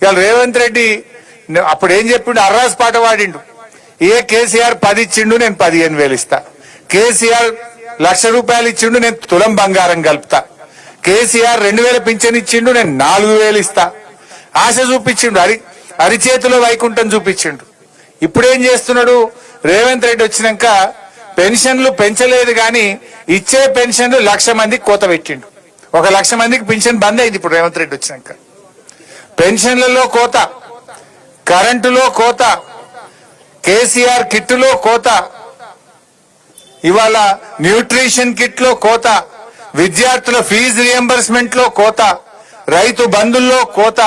ఇవాళ రేవంత్ రెడ్డి అప్పుడు ఏం చెప్పిండు, అర్రాస్ పాట వాడిండు. కేసీఆర్ 10 ఇచ్చిండు, నేను 15,000 ఇస్తా. కేసీఆర్ 1,00,000 రూపాయలు ఇచ్చిండు, నేను తులం బంగారం కలుపుతా. కేసీఆర్ 2,000 పింఛన్ ఇచ్చిండు, నేను 4,000 ఇస్తా. ఆశ చూపించిండు, అరిచేతిలో వైకుంఠం చూపించిండు. ఇప్పుడేం చేస్తున్నాడు రేవంత్ రెడ్డి వచ్చినాక, పెన్షన్లు పెంచలేదు గాని ఇచ్చే పెన్షన్లు 1,00,000 మందికి కోత పెట్టిండు. 1,00,000 మందికి పెన్షన్ బంద్ అయింది ఇప్పుడు రేవంత్ రెడ్డి వచ్చినాక. పెన్షన్లలో కోత, కరెంటులో కోత, కేసీఆర్ కిట్లో కోత, ఇవాళ న్యూట్రిషన్ కిట్ లో కోత, విద్యార్థుల ఫీజు రియంబర్స్మెంట్ లో కోత, రైతు బంధుల్లో కోత,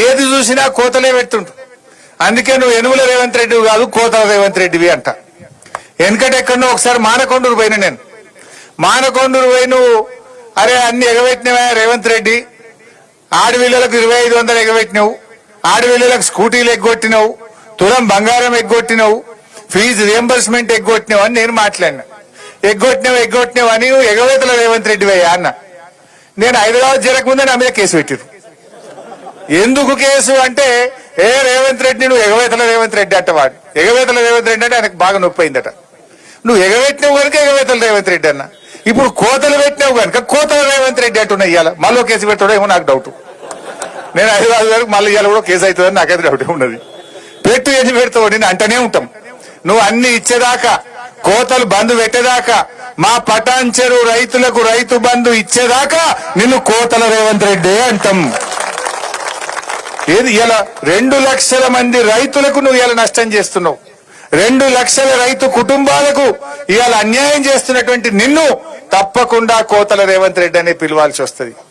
ఏది చూసినా కోతలే పెడుతుంటు. అందుకే నువ్వు యనుమల రేవంత్ రెడ్డి కాదు, కోతల రేవంత్ రెడ్డివి అంట. వెనకటెక్కడో ఒకసారి మానకొండూరు పోయిన నేను. మానకొండూరు పోయి నువ్వు అరే అన్ని ఎగబెట్టినవా రేవంత్ రెడ్డి, ఆడవిళ్ళలకు 2,500 ఎగబెట్టినావు, ఆడవిళ్ళలకు స్కూటీలు ఎగ్గొట్టినావు, తులం బంగారం ఎగ్గొట్టినావు, ఫీజు రియంబర్స్మెంట్ ఎగ్గొట్టినావు అని నేను మాట్లాడినా. ఎగ్గొట్టినావు అని ఎగవేతల రేవంత్ రెడ్డి అయ్యా అన్న. నేను హైదరాబాద్ జరగకముందే నా మీద కేసు పెట్టిరు. ఎందుకు కేసు అంటే, రేవంత్ రెడ్డి నువ్వు ఎగవేతల రేవంత్ రెడ్డి అంటవాడు. ఎగవేతల రేవంత్ రెడ్డి అంటే ఆయనకు బాగా నొప్పి అయిందట. నువ్వు ఎగవేట్టినావు కనుక ఎగవేతల రేవంత్ రెడ్డి అన్న. ఇప్పుడు కోతలు పెట్టినావు కనుక కోతల రేవంత్ రెడ్డి అంటున్నా. ఇవాళ మళ్ళీ కేసు పెట్టాడో ఏమో నాకు డౌట్. నేను హైదరాబాద్ వరకు మళ్ళీ ఇవాళ కూడా కేసు అవుతుందని నాకైతే డౌట్ ఉన్నది. పెట్టు ఎన్ని పెడతావు నేను అంటనే ఉంటాం. నువ్వు అన్ని ఇచ్చేదాకా, కోతలు బంధు పెట్టేదాకా, మా పటాన్చెరు రైతులకు రైతు బంధు ఇచ్చేదాకా నిన్ను కోతల రేవంత్ రెడ్డి అంటాం. ఏది ఇలా 2 లక్షల మంది రైతులకు నువ్వు ఇలా నష్టం చేస్తున్నావు. 2 లక్షల రైతు కుటుంబాలకు ఇవాళ అన్యాయం చేస్తున్నటువంటి నిన్ను తప్పకుండా కోతల రేవంత్ రెడ్డి అనే పిలవాల్సి వస్తుంది.